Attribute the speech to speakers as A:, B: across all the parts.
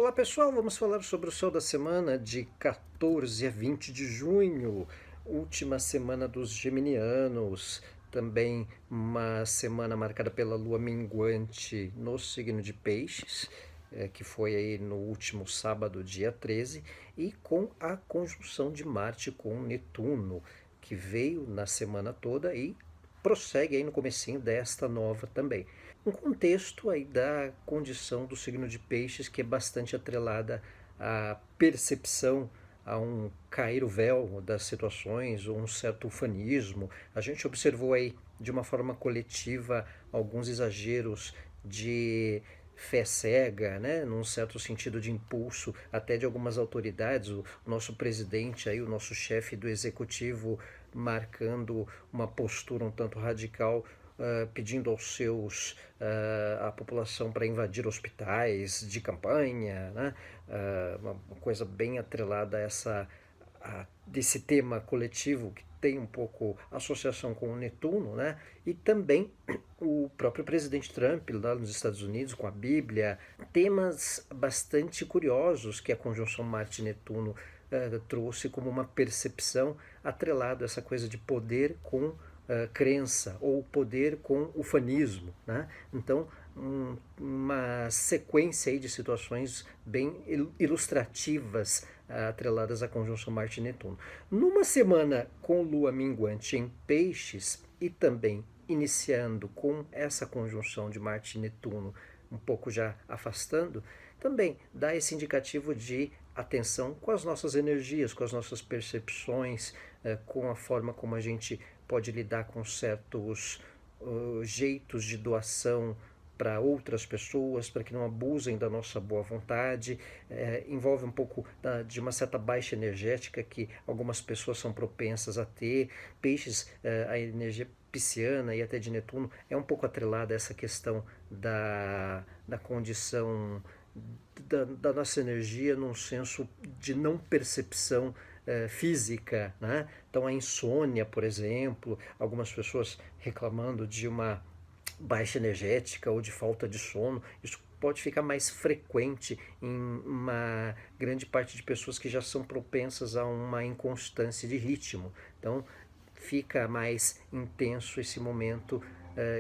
A: Olá pessoal, vamos falar sobre o céu da semana de 14 a 20 de junho, última semana dos geminianos, também uma semana marcada pela lua minguante no signo de Peixes, que foi aí no último sábado, dia 13, e com a conjunção de Marte com Netuno, que veio na semana toda e prossegue aí no comecinho desta nova também. Um contexto aí da condição do signo de Peixes que é bastante atrelada à percepção, a um cair o véu das situações, ou um certo ufanismo. A gente observou aí de uma forma coletiva alguns exageros de fé cega, né, num certo sentido de impulso, até de algumas autoridades, o nosso presidente, aí, o nosso chefe do executivo, marcando uma postura um tanto radical, pedindo aos seus, a população para invadir hospitais de campanha, né, uma coisa bem atrelada a desse tema coletivo que tem um pouco associação com o Netuno, né? E também o próprio presidente Trump lá nos Estados Unidos com a Bíblia, temas bastante curiosos que a conjunção Marte-Netuno trouxe como uma percepção atrelada a essa coisa de poder com crença ou poder com ufanismo, né? Então uma sequência aí de situações bem ilustrativas atreladas à conjunção Marte e Netuno. Numa semana com lua minguante em Peixes e também iniciando com essa conjunção de Marte e Netuno um pouco já afastando, também dá esse indicativo de atenção com as nossas energias, com as nossas percepções, com a forma como a gente pode lidar com certos jeitos de doação para outras pessoas, para que não abusem da nossa boa vontade, envolve um pouco de uma certa baixa energética que algumas pessoas são propensas a ter. Peixes, a energia pisciana e até de Netuno é um pouco atrelada a essa questão da condição da nossa energia num senso de não percepção física, né? Então a insônia, por exemplo, algumas pessoas reclamando de uma baixa energética ou de falta de sono, isso pode ficar mais frequente em uma grande parte de pessoas que já são propensas a uma inconstância de ritmo. Então fica mais intenso esse momento,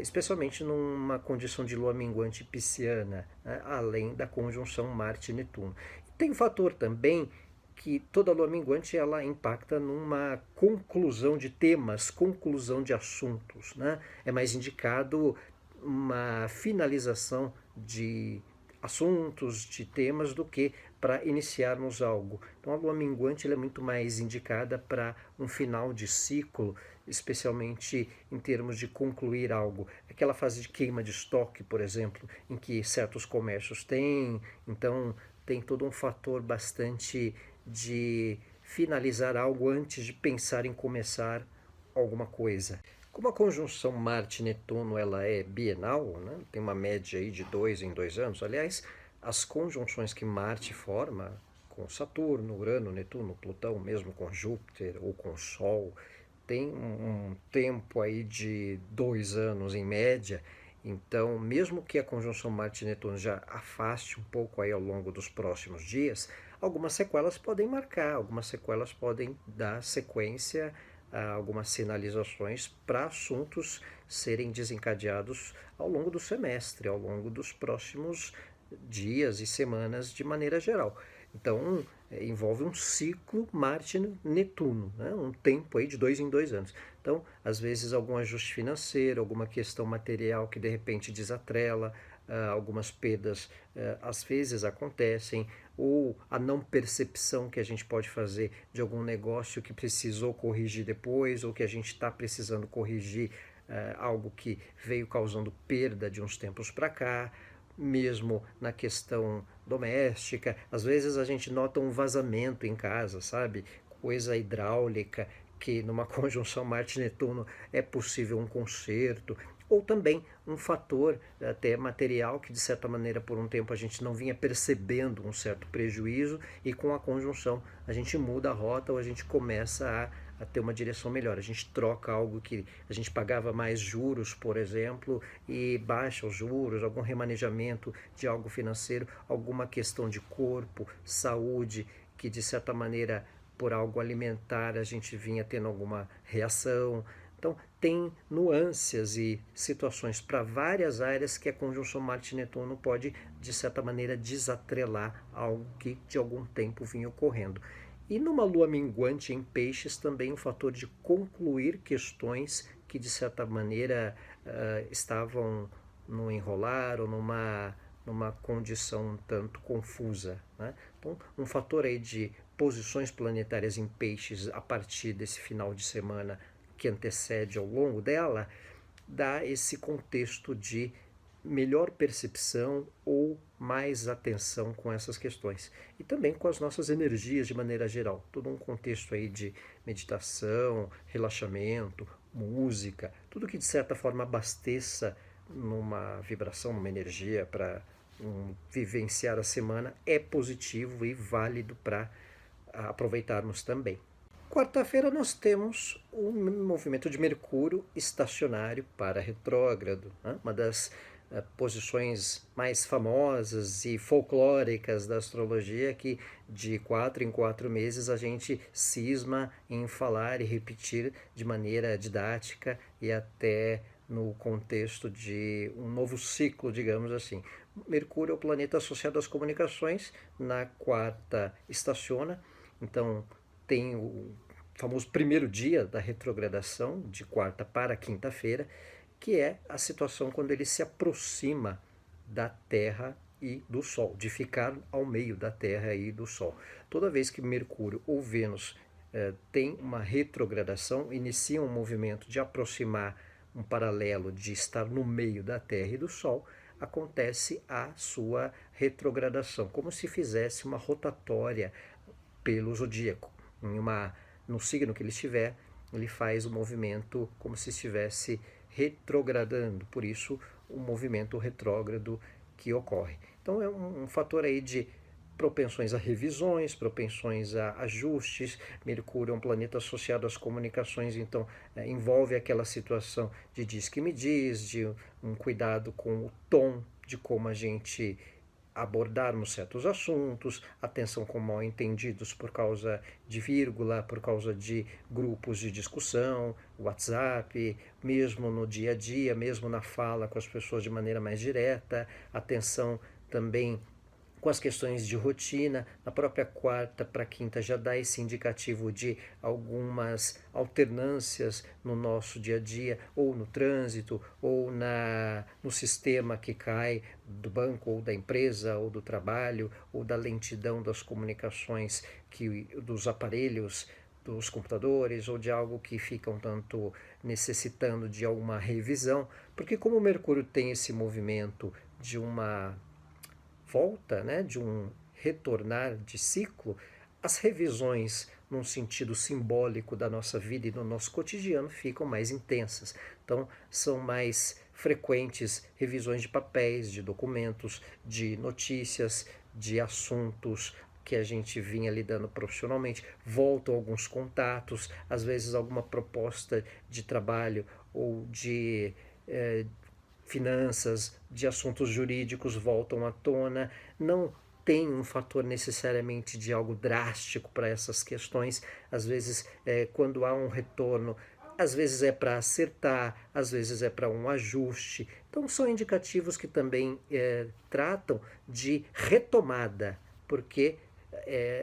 A: especialmente numa condição de lua minguante pisciana, né, além da conjunção Marte e Netuno. E tem um fator também que toda lua minguante ela impacta numa conclusão de temas, conclusão de assuntos, né? É mais indicado uma finalização de assuntos, de temas, do que para iniciarmos algo. Então a lua minguante ela é muito mais indicada para um final de ciclo, especialmente em termos de concluir algo. Aquela fase de queima de estoque, por exemplo, em que certos comércios têm, então tem todo um fator bastante de finalizar algo antes de pensar em começar alguma coisa. Como a conjunção Marte-Netuno ela é bienal, né, tem uma média aí de 2 em 2 anos, aliás, as conjunções que Marte forma com Saturno, Urano, Netuno, Plutão, mesmo com Júpiter ou com Sol, tem um tempo aí de 2 anos em média. Então, mesmo que a conjunção Marte-Netuno já afaste um pouco aí ao longo dos próximos dias, algumas sequelas podem marcar, algumas sequelas podem dar sequência a algumas sinalizações para assuntos serem desencadeados ao longo do semestre, ao longo dos próximos dias e semanas de maneira geral. Então, envolve um ciclo Marte-Netuno, né? Um tempo aí de 2 em 2 anos. Então, às vezes, algum ajuste financeiro, alguma questão material que de repente desatrela, algumas perdas às vezes acontecem, ou a não percepção que a gente pode fazer de algum negócio que precisou corrigir depois, ou que a gente está precisando corrigir algo que veio causando perda de uns tempos para cá, mesmo na questão doméstica. Às vezes a gente nota um vazamento em casa, sabe? Coisa hidráulica, que numa conjunção Marte-Netuno é possível um conserto, ou também um fator até material que de certa maneira por um tempo a gente não vinha percebendo um certo prejuízo, e com a conjunção a gente muda a rota ou a gente começa a ter uma direção melhor. A gente troca algo que a gente pagava mais juros, por exemplo, e baixa os juros, algum remanejamento de algo financeiro, alguma questão de corpo, saúde, que de certa maneira por algo alimentar a gente vinha tendo alguma reação. Então, tem nuances e situações para várias áreas que a conjunção Marte-Netuno pode, de certa maneira, desatrelar algo que de algum tempo vinha ocorrendo. E numa lua minguante em peixes, também o fator de concluir questões que, de certa maneira, estavam no enrolar ou numa condição um tanto confusa, né? Então, um fator aí de posições planetárias em peixes a partir desse final de semana que antecede ao longo dela, dá esse contexto de melhor percepção ou mais atenção com essas questões. E também com as nossas energias de maneira geral. Todo um contexto aí de meditação, relaxamento, música, tudo que de certa forma abasteça numa vibração, numa energia para vivenciar a semana é positivo e válido para aproveitarmos também. Quarta-feira nós temos um movimento de Mercúrio estacionário para retrógrado, né? Uma das posições mais famosas e folclóricas da astrologia, que de 4 em 4 meses a gente cisma em falar e repetir de maneira didática e até no contexto de um novo ciclo, digamos assim. Mercúrio é o planeta associado às comunicações, na quarta estaciona, então tem o famoso primeiro dia da retrogradação, de quarta para quinta-feira, que é a situação quando ele se aproxima da Terra e do Sol, de ficar ao meio da Terra e do Sol. Toda vez que Mercúrio ou Vênus tem uma retrogradação, inicia um movimento de aproximar um paralelo, de estar no meio da Terra e do Sol, acontece a sua retrogradação, como se fizesse uma rotatória pelo zodíaco. No signo que ele estiver, ele faz o movimento como se estivesse retrogradando, por isso o movimento retrógrado que ocorre. Então é um fator aí de propensões a revisões, propensões a ajustes. Mercúrio é um planeta associado às comunicações, então envolve aquela situação de diz que me diz, de um cuidado com o tom de como a gente abordarmos certos assuntos, atenção com mal entendidos por causa de vírgula, por causa de grupos de discussão, WhatsApp, mesmo no dia a dia, mesmo na fala com as pessoas de maneira mais direta, atenção também com as questões de rotina. Na própria quarta para quinta já dá esse indicativo de algumas alternâncias no nosso dia a dia, ou no trânsito, ou no sistema que cai do banco, ou da empresa, ou do trabalho, ou da lentidão das comunicações, dos aparelhos, dos computadores, ou de algo que fica um tanto necessitando de alguma revisão, porque como o Mercúrio tem esse movimento de uma volta, né, de um retornar de ciclo, as revisões num sentido simbólico da nossa vida e no nosso cotidiano ficam mais intensas. Então, são mais frequentes revisões de papéis, de documentos, de notícias, de assuntos que a gente vinha lidando profissionalmente. Voltam alguns contatos, às vezes alguma proposta de trabalho ou de finanças, de assuntos jurídicos voltam à tona. Não tem um fator necessariamente de algo drástico para essas questões. Às vezes, quando há um retorno, às vezes é para acertar, às vezes é para um ajuste. Então, são indicativos que também tratam de retomada, porque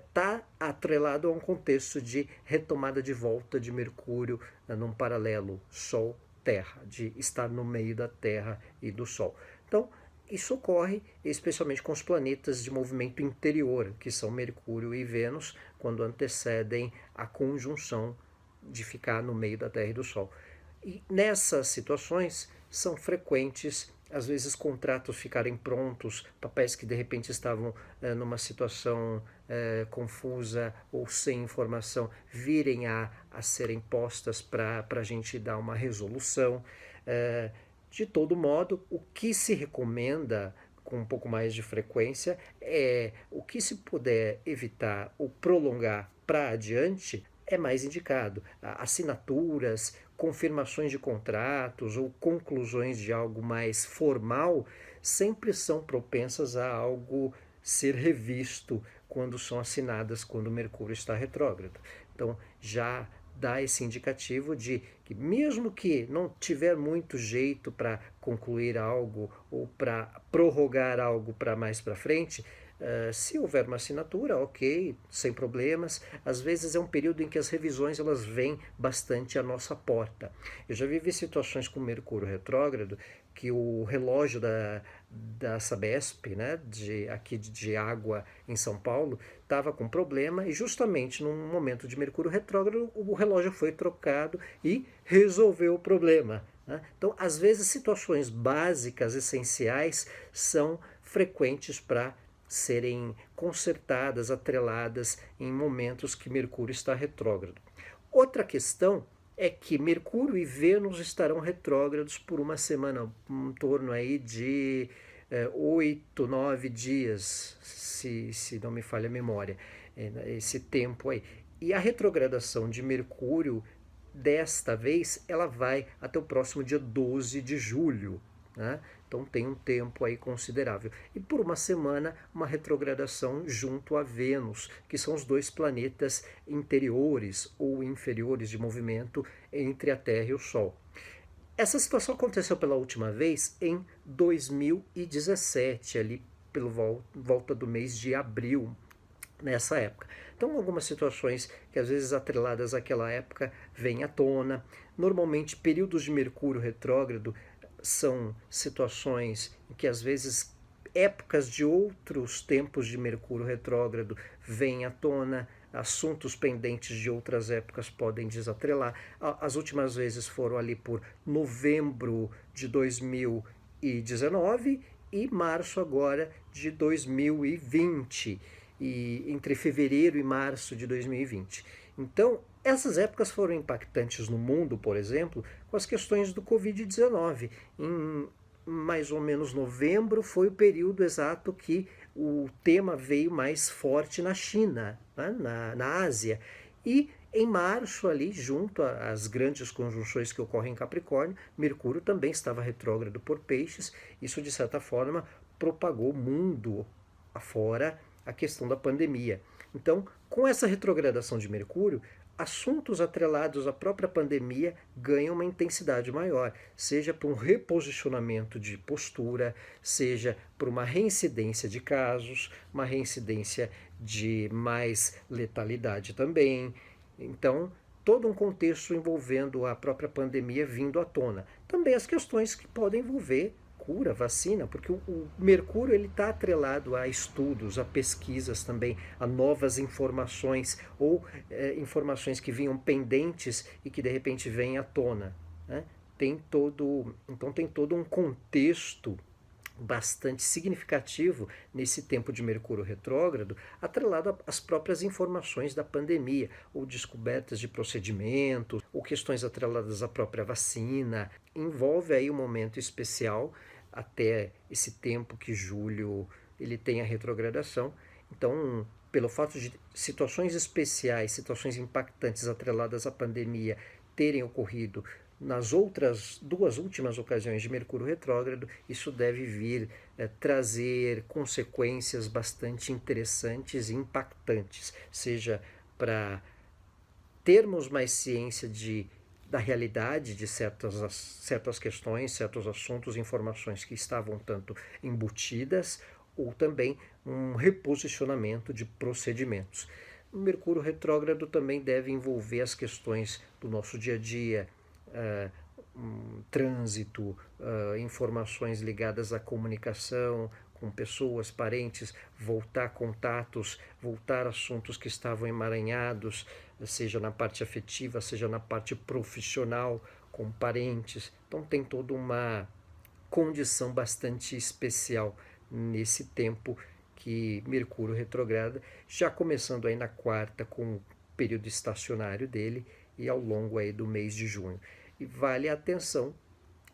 A: está atrelado a um contexto de retomada de volta de Mercúrio num paralelo Sol-Terra, de estar no meio da Terra e do Sol. Então, isso ocorre especialmente com os planetas de movimento interior, que são Mercúrio e Vênus, quando antecedem a conjunção de ficar no meio da Terra e do Sol. E nessas situações são frequentes, às vezes, contratos ficarem prontos, papéis que de repente estavam numa situação confusa ou sem informação, virem a serem postas para a gente dar uma resolução. De todo modo, o que se recomenda com um pouco mais de frequência é o que se puder evitar ou prolongar para adiante, é mais indicado. Assinaturas, confirmações de contratos ou conclusões de algo mais formal sempre são propensas a algo ser revisto quando são assinadas, quando Mercúrio está retrógrado. Então, já dá esse indicativo de que, mesmo que não tiver muito jeito para concluir algo ou para prorrogar algo para mais para frente, se houver uma assinatura, ok, sem problemas. Às vezes é um período em que as revisões elas vêm bastante à nossa porta. Eu já vivi situações com Mercúrio retrógrado que o relógio da Sabesp, né, aqui de água em São Paulo, estava com problema e justamente num momento de Mercúrio retrógrado o relógio foi trocado e resolveu o problema. Né? Então, às vezes, situações básicas, essenciais, são frequentes para serem consertadas, atreladas em momentos que Mercúrio está retrógrado. Outra questão é que Mercúrio e Vênus estarão retrógrados por uma semana, em torno aí de 8, 9 dias, se não me falha a memória, esse tempo aí. E a retrogradação de Mercúrio, desta vez, ela vai até o próximo dia 12 de julho. Né? Então tem um tempo aí considerável. E por uma semana, uma retrogradação junto a Vênus, que são os dois planetas interiores ou inferiores de movimento entre a Terra e o Sol. Essa situação aconteceu pela última vez em 2017, ali pelo volta do mês de abril, nessa época. Então, algumas situações que às vezes atreladas àquela época vêm à tona. Normalmente, períodos de Mercúrio retrógrado são situações em que às vezes épocas de outros tempos de Mercúrio retrógrado vêm à tona, assuntos pendentes de outras épocas podem desatrelar. As últimas vezes foram ali por novembro de 2019 e março agora de 2020, e entre fevereiro e março de 2020. Então, essas épocas foram impactantes no mundo, por exemplo, com as questões do Covid-19. Em mais ou menos novembro foi o período exato que o tema veio mais forte na China, né, na Ásia. E em março, ali, junto às grandes conjunções que ocorrem em Capricórnio, Mercúrio também estava retrógrado por Peixes. Isso, de certa forma, propagou o mundo afora a questão da pandemia. Então, com essa retrogradação de Mercúrio, assuntos atrelados à própria pandemia ganham uma intensidade maior, seja por um reposicionamento de postura, seja por uma reincidência de casos, uma reincidência de mais letalidade também. Então, todo um contexto envolvendo a própria pandemia vindo à tona. Também as questões que podem envolver cura, vacina, porque o Mercúrio ele está atrelado a estudos, a pesquisas também, a novas informações ou informações que vinham pendentes e que de repente vêm à tona. Né? Então tem todo um contexto bastante significativo nesse tempo de Mercúrio retrógrado, atrelado às próprias informações da pandemia, ou descobertas de procedimentos, ou questões atreladas à própria vacina. Envolve aí um momento especial até esse tempo que julho ele tem a retrogradação. Então, pelo fato de situações especiais, situações impactantes atreladas à pandemia terem ocorrido nas outras duas últimas ocasiões de Mercúrio retrógrado, isso deve vir trazer consequências bastante interessantes e impactantes, seja para termos mais ciência da realidade de certas questões, certos assuntos, informações que estavam tanto embutidas, ou também um reposicionamento de procedimentos. O Mercúrio retrógrado também deve envolver as questões do nosso dia a dia, trânsito, informações ligadas à comunicação com pessoas, parentes, voltar contatos, voltar assuntos que estavam emaranhados, seja na parte afetiva, seja na parte profissional, com parentes. Então tem toda uma condição bastante especial nesse tempo que Mercúrio retrograda, já começando aí na quarta com o período estacionário dele e ao longo aí do mês de junho. E vale a atenção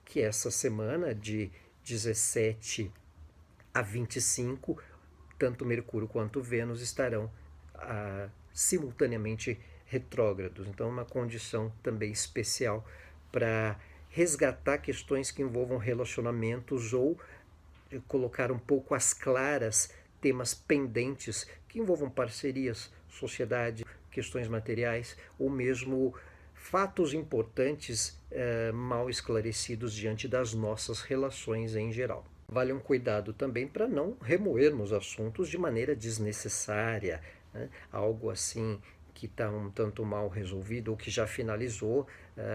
A: que essa semana de 17 a 25, tanto Mercúrio quanto Vênus estarão simultaneamente retrógrados. Então, é uma condição também especial para resgatar questões que envolvam relacionamentos ou colocar um pouco às claras temas pendentes que envolvam parcerias, sociedade, questões materiais ou mesmo fatos importantes mal esclarecidos diante das nossas relações em geral. Vale um cuidado também para não remoermos assuntos de maneira desnecessária, né? Algo assim que está um tanto mal resolvido ou que já finalizou,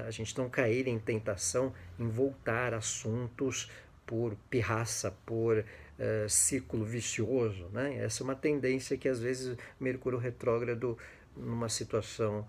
A: a gente não cair em tentação em voltar assuntos por pirraça, por ciclo vicioso, né? Essa é uma tendência que às vezes Mercúrio retrógrado, numa situação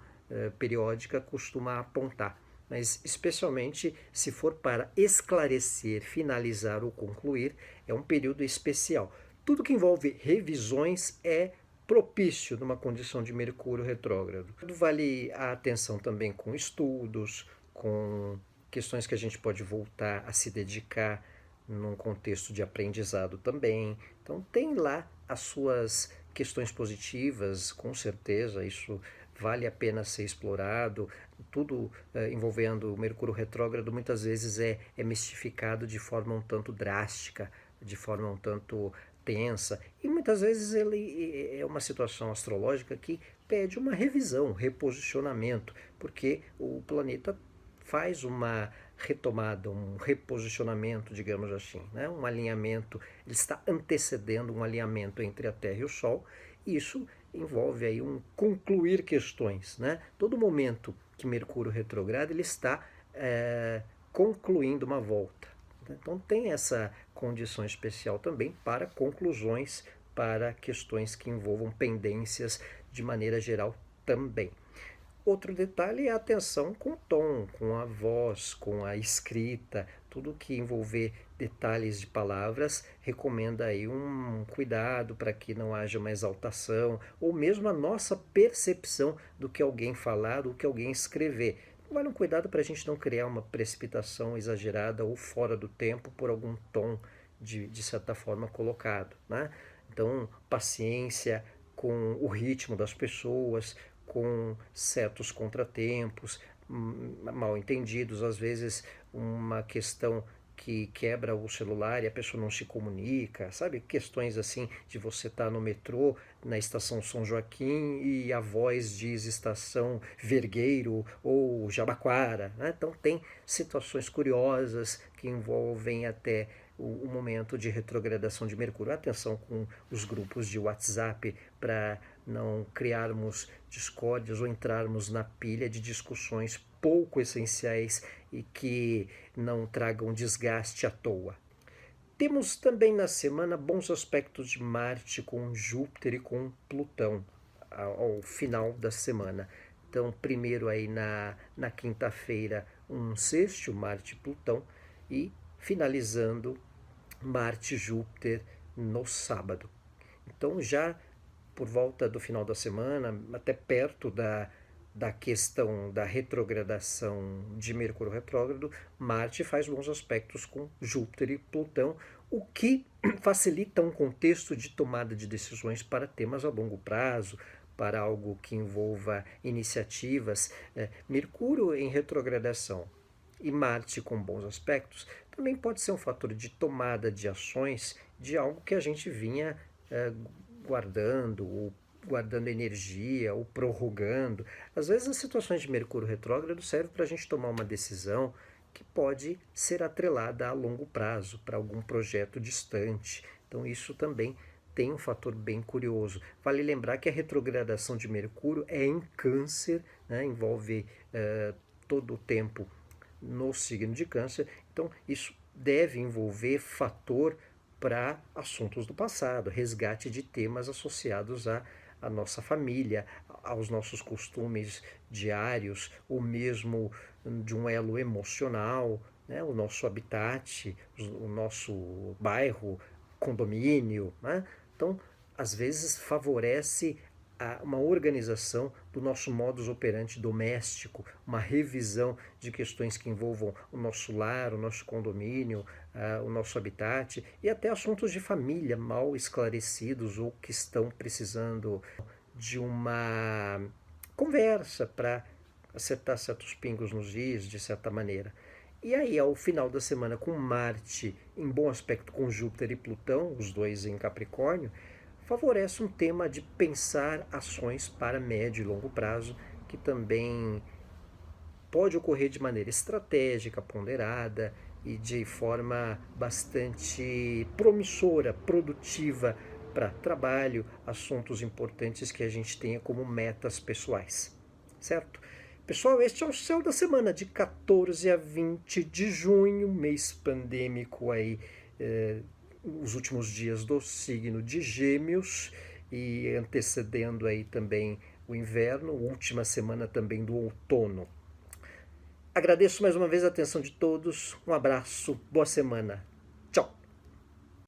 A: periódica, costuma apontar. Mas especialmente se for para esclarecer, finalizar ou concluir, é um período especial. Tudo que envolve revisões é propício numa condição de Mercúrio retrógrado. Vale a atenção também com estudos, com questões que a gente pode voltar a se dedicar num contexto de aprendizado também. Então tem lá as suas questões positivas, com certeza, isso vale a pena ser explorado. Tudo envolvendo o Mercúrio retrógrado muitas vezes é mistificado de forma um tanto drástica, de forma um tanto tensa, e muitas vezes ele é uma situação astrológica que pede uma revisão, um reposicionamento, porque o planeta faz uma retomada, um reposicionamento, digamos assim, né? Um alinhamento, ele está antecedendo um alinhamento entre a Terra e o Sol, e isso envolve aí um concluir questões, né? Todo momento que Mercúrio retrograda, ele está concluindo uma volta. Então tem essa condição especial também para conclusões, para questões que envolvam pendências de maneira geral também. Outro detalhe é a atenção com o tom, com a voz, com a escrita, tudo que envolver detalhes de palavras recomenda aí um cuidado para que não haja uma exaltação ou mesmo a nossa percepção do que alguém falar, do que alguém escrever. Vale um cuidado para a gente não criar uma precipitação exagerada ou fora do tempo por algum tom de certa forma colocado, né? Então, paciência com o ritmo das pessoas, com certos contratempos, mal entendidos, às vezes uma questão que quebra o celular e a pessoa não se comunica, sabe? Questões assim de você estar no metrô, na estação São Joaquim e a voz diz estação Vergueiro ou Jabaquara, né? Então tem situações curiosas que envolvem até o momento de retrogradação de Mercúrio. Atenção com os grupos de WhatsApp para não criarmos discórdias ou entrarmos na pilha de discussões pouco essenciais e que não tragam desgaste à toa. Temos também na semana bons aspectos de Marte com Júpiter e com Plutão ao final da semana. Então, primeiro aí na quinta-feira, um sexto, Marte e Plutão, e finalizando Marte e Júpiter no sábado. Então, já por volta do final da semana, até perto da questão da retrogradação de Mercúrio retrógrado, Marte faz bons aspectos com Júpiter e Plutão, o que facilita um contexto de tomada de decisões para temas a longo prazo, para algo que envolva iniciativas. Mercúrio em retrogradação e Marte com bons aspectos também pode ser um fator de tomada de ações de algo que a gente vinha guardando, ou guardando energia, ou prorrogando. Às vezes as situações de Mercúrio retrógrado servem para a gente tomar uma decisão que pode ser atrelada a longo prazo, para algum projeto distante. Então isso também tem um fator bem curioso. Vale lembrar que a retrogradação de Mercúrio é em Câncer, né? Envolve todo o tempo no signo de Câncer, então isso deve envolver fator para assuntos do passado, resgate de temas associados à nossa família, aos nossos costumes diários, ou mesmo de um elo emocional, né? O nosso habitat, o nosso bairro, condomínio, né? Então, às vezes favorece uma organização do nosso modus operandi doméstico, uma revisão de questões que envolvam o nosso lar, o nosso condomínio, o nosso habitat e até assuntos de família mal esclarecidos ou que estão precisando de uma conversa, para acertar certos pingos nos is, de certa maneira. E aí, ao final da semana, com Marte em bom aspecto com Júpiter e Plutão, os dois em Capricórnio, favorece um tema de pensar ações para médio e longo prazo, que também pode ocorrer de maneira estratégica, ponderada e de forma bastante promissora, produtiva para trabalho, assuntos importantes que a gente tenha como metas pessoais, certo? Pessoal, este é o Céu da Semana, de 14 a 20 de junho, mês pandêmico aí, os últimos dias do signo de Gêmeos e antecedendo aí também o inverno, última semana também do outono. Agradeço mais uma vez a atenção de todos, um abraço, boa semana.